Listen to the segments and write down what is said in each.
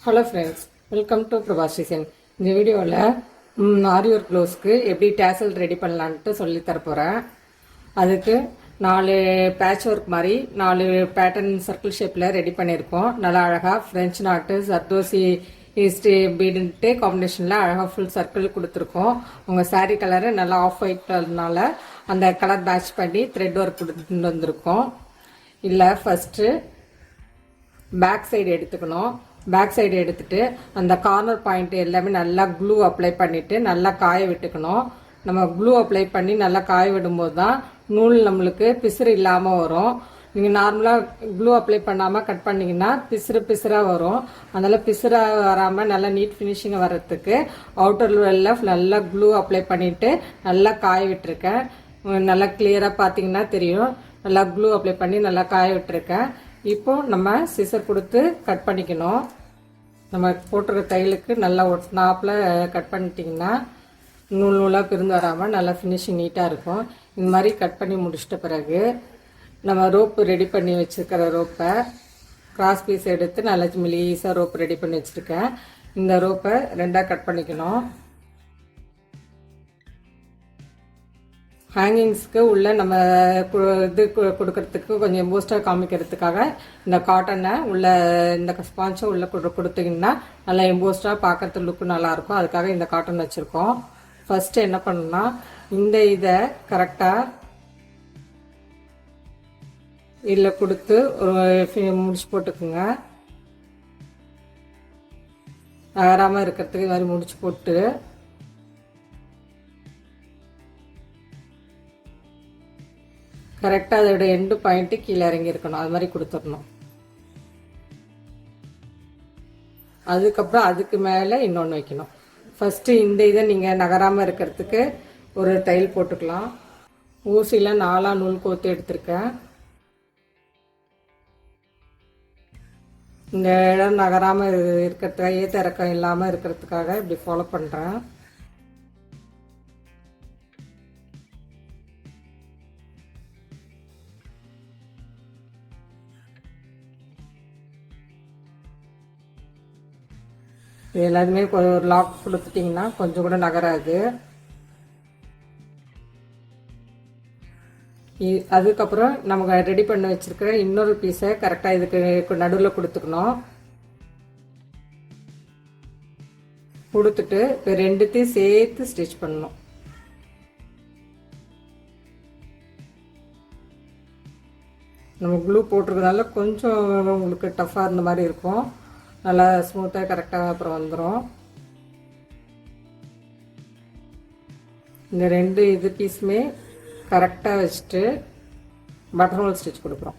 Hello friends, welcome to Prabhas design. இந்த வீடியோவில் ஆரி work ப்ளவுஸ்க்கு எப்படி டேசல் ரெடி பண்ணலான்ட்டு சொல்லி தரப்போகிறேன். அதுக்கு 4 பேட்ச் ஒர்க் மாதிரி 4 பேட்டர்ன் சர்க்கிள் ஷேப்பில் ரெடி பண்ணியிருக்கோம். நல்லா அழகாக ஃப்ரெஞ்ச் நாட்டு சர்தோசி ஈஸ்ட் பீடுன்ட்டு காம்பினேஷனில் அழகாக ஃபுல் சர்க்கிள் கொடுத்துருக்கோம். உங்கள் சாரீ கலரு நல்லா ஆஃப் ஒயிட்னால அந்த கலர் மேட்ச் பண்ணி த்ரெட் ஒர்க் கொடுத்துட்டு வந்திருக்கோம். இல்லை ஃபஸ்ட்டு பேக் சைடு எடுத்துக்கணும். பேக் சைடு எடுத்துட்டு அந்த கார்னர் பாயிண்ட் எல்லாமே நல்லா க்ளூ அப்ளை பண்ணிட்டு நல்லா காய விட்டுக்கணும். நம்ம க்ளூ அப்ளை பண்ணி நல்லா காய விடும்போது தான் நூல் நம்மளுக்கு பிசுறு இல்லாமல் வரும். நீங்கள் நார்மலாக க்ளூ அப்ளை பண்ணாமல் கட் பண்ணிங்கன்னா பிசுறாக வரும். அதனால் பிசுறாக வராமல் நல்லா நீட் ஃபினிஷிங்காக வர்றதுக்கு அவுட்டர் வெல்ல நல்லா க்ளூ அப்ளை பண்ணிவிட்டு நல்லா காய விட்டுருக்கேன். நல்லா கிளியராக பார்த்தீங்கன்னா தெரியும். நல்லா க்ளூ அப்ளை பண்ணி நல்லா காய விட்டுருக்கேன். இப்போ நம்ம சிசர் கொடுத்து கட் பண்ணிக்கணும். நம்ம போட்டிருக்க தையலுக்கு நல்லா ஒட்டினாப்பில் கட் பண்ணிட்டிங்கன்னா நூல் நூலாக பிரிந்து வராமல் நல்லா ஃபினிஷிங் நீட்டாக இருக்கும். இந்த மாதிரி கட் பண்ணி முடிச்சிட்ட பிறகு நம்ம ரோப்பு ரெடி பண்ணி வச்சுருக்கிற ரோப்பை கிராஸ் பீஸ் எடுத்து நல்லா மெலிசாக ரோப்பு ரெடி பண்ணி வச்சுருக்கேன். இந்த ரோப்பை 2ஆக கட் பண்ணிக்கணும். ஹேங்கிங்ஸ்க்கு உள்ள நம்ம இது கொடுக்கறதுக்கு கொஞ்சம் எம்போஸ்டாக காமிக்கிறதுக்காக இந்த காட்டனை உள்ள இந்த ஸ்பான்ஸை உள்ள கொடுத்தீங்கன்னா நல்லா எம்போஸ்டாக பார்க்கறதுக்கு லுக்கு நல்லாயிருக்கும். அதுக்காக இந்த காட்டன் வச்சுருக்கோம். ஃபஸ்ட்டு என்ன பண்ணணும்னா இந்த இதை கரெக்டாக இதில் கொடுத்து ஒரு முடிச்சு போட்டுக்குங்க. நகராமல் இருக்கிறதுக்கு இது மாதிரி முடிச்சு போட்டு கரெக்டாக அதோட எண்டு பாயிண்ட்டு கீழே இறங்கி இருக்கணும். அது மாதிரி கொடுத்துடணும். அதுக்கப்புறம் அதுக்கு மேலே இன்னொன்று வைக்கணும். ஃபஸ்ட்டு இந்த இதை நீங்கள் நகராமல் இருக்கிறதுக்கு ஒரு தையல் போட்டுக்கலாம். ஊசியில் 4 நூல் கோத்து எடுத்திருக்கேன். இந்த இடம் நகராமல் இருக்கிறதுக்காக ஏற்ற இறக்கம் இல்லாமல் இருக்கிறதுக்காக இப்படி ஃபாலோ பண்ணுறேன். இது எல்லாத்துமே ஒரு லாக் கொடுத்துட்டிங்கன்னா கொஞ்சம் கூட நகராது. அதுக்கப்புறம் நமக்கு ரெடி பண்ணி வச்சுருக்கிற இன்னொரு பீஸை கரெக்டாக இதுக்கு நடுவில் கொடுத்துக்கணும். கொடுத்துட்டு இப்போ 2த்தையும் சேர்த்து ஸ்டிச் பண்ணணும். நம்ம க்ளூ போட்டிருக்கனால கொஞ்சம் உங்களுக்கு டஃப்பாக இருந்த மாதிரி இருக்கும். நல்லா ஸ்மூத்தாக கரெக்டாக அப்புறம் வந்துடும். இந்த 2 இது பீஸுமே கரெக்டாக வச்சுட்டு பட்டன் ஹோல் ஸ்டிச் கொடுக்குறோம்.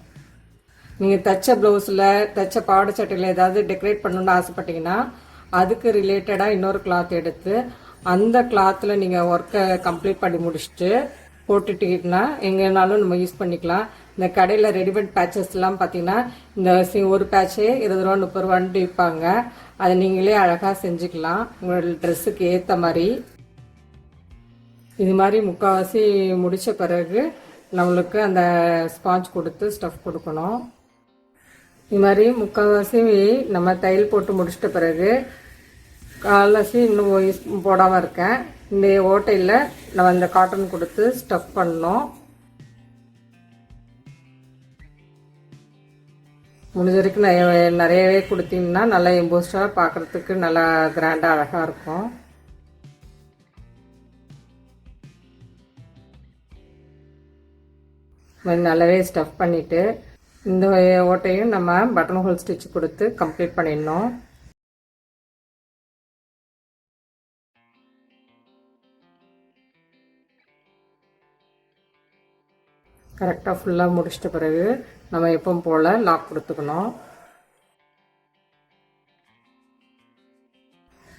நீங்கள் தைச்ச ப்ளவுஸில் தைச்ச பாவாடை சட்டையில் ஏதாவது டெக்கரேட் பண்ணணுன்னு ஆசைப்பட்டீங்கன்னா அதுக்கு ரிலேட்டடாக இன்னொரு கிளாத் எடுத்து அந்த கிளாத்தில் நீங்கள் ஒர்க்கை கம்ப்ளீட் பண்ணி முடிச்சுட்டு போட்டுட்டிங்கன்னா எங்கேனாலும் நம்ம யூஸ் பண்ணிக்கலாம். இந்த கடையில் ரெடிமேட் பேட்சஸ்லாம் பார்த்தீங்கன்னா இந்த ஒரு பேட்சே 20 ரூபா 30 ரூபான்ட்டு விற்பாங்க. அதை நீங்களே அழகாக செஞ்சுக்கலாம் உங்களோட ட்ரெஸ்ஸுக்கு ஏற்ற மாதிரி. இது மாதிரி முக்கால்வாசி முடித்த பிறகு நம்மளுக்கு அந்த ஸ்பாஞ்ச் கொடுத்து ஸ்டஃப் கொடுக்கணும். இது மாதிரி முக்கால்வாசி நம்ம தையல் போட்டு முடிச்சிட்ட பிறகு கால்வாசி இன்னும் போடாமல் இருக்கேன். இந்த ஓட்டையில் நம்ம இந்த காட்டன் கொடுத்து ஸ்டஃப் பண்ணோம். முடிஞ்ச வரைக்கும் நிறையவே கொடுத்தீங்கன்னா நல்லா எம்போஸ்டாக பார்க்குறதுக்கு நல்லா கிராண்டாக அழகாக இருக்கும். நல்லாவே ஸ்டஃப் பண்ணிவிட்டு இந்த ஓட்டையும் நம்ம பட்டன் ஹோல் ஸ்டிச் கொடுத்து கம்ப்ளீட் பண்ணிடணும். கரெக்டாக ஃபுல்லாக முடிச்சிட்ட பிறகு நம்ம எப்பவும் போல் லாக் கொடுத்துக்கணும்.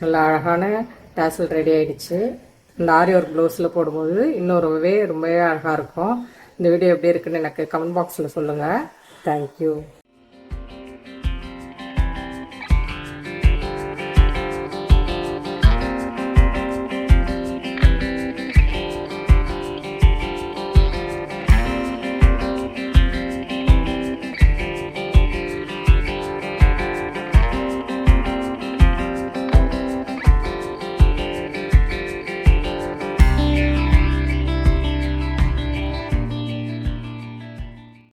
நல்லா அழகான டேசல் ரெடி ஆகிடுச்சு. இந்த ஆரி ஒர்க் ப்ளவுஸில் போடும்போது இன்னும் ரொம்பவே அழகாக இருக்கும். இந்த வீடியோ எப்படி இருக்குன்னு எனக்கு கமெண்ட் பாக்ஸில் சொல்லுங்கள். தேங்க்யூ.